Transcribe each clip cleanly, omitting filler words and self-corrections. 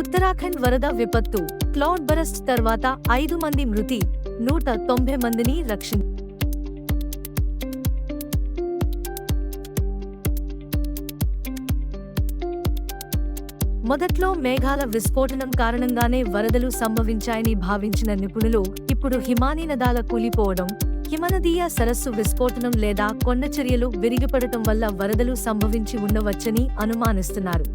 ఉత్తరాఖండ్ వరద విపత్తు, cloud burst తర్వాత 5 మంది మృతి, 190 మందిని మొదట్లో మేఘాల విస్ఫోటనం కారణంగానే వరదలు సంభవించాయని భావించిన నిపుణులు ఇప్పుడు హిమానీ నదాల కూలిపోవడం, హిమనదీయ సరస్సు విస్ఫోటనం లేదా కొండచర్యలు విరిగిపడటం వల్ల వరదలు సంభవించి ఉండవచ్చని అనుమానిస్తున్నారు.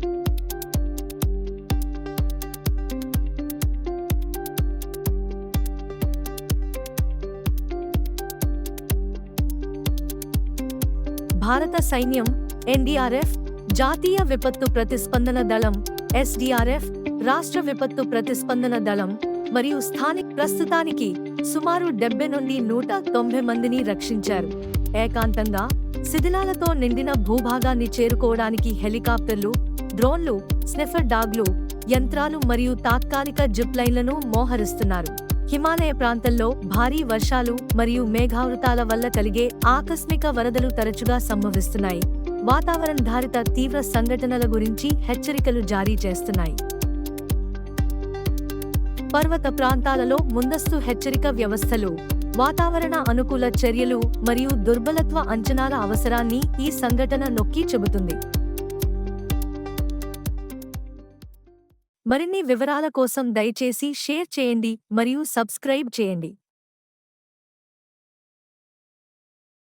భారత సైన్యం, ఎన్డీఆర్ఎఫ్, జాతీయ విపత్తు ప్రతిస్పందన దళం, ఎస్డీఆర్ఎఫ్, రాష్ట్ర విపత్తు ప్రతిస్పందన దళం మరియు ప్రస్తుతానికి సుమారు 70 నుండి 190 మందిని రక్షించారు. ఏకాంతంగా శిథిలాలతో నిండిన భూభాగాన్ని చేరుకోవడానికి హెలికాప్టర్లు, డ్రోన్లు, స్నిఫర్ డాగ్లు, యంత్రాలు మరియు తాత్కాలిక జిప్ లైన్లను మోహరిస్తున్నారు. హిమాలయ ప్రాంతంలో భారీ వర్షాలు మరియు మేఘావృతాల వల్ల కలిగే ఆకస్మిక వరదలు తరచుగా సంభవిస్తున్నాయి. వాతావరణాధారిత తీవ్ర సంఘటనల గురించి హెచ్చరికలు జారీ చేస్తున్నాయి. పర్వత ప్రాంతాలలో ముందస్తు హెచ్చరిక వ్యవస్థలు, వాతావరణ అనుకూల చర్యలు మరియు దుర్బలత్వ అంచనాల అవసరాన్ని ఈ సంఘటన నొక్కి చెబుతుంది. మరిన్ని వివరాల కోసం దయచేసి షేర్ చేయండి మరియు సబ్స్క్రైబ్ చేయండి.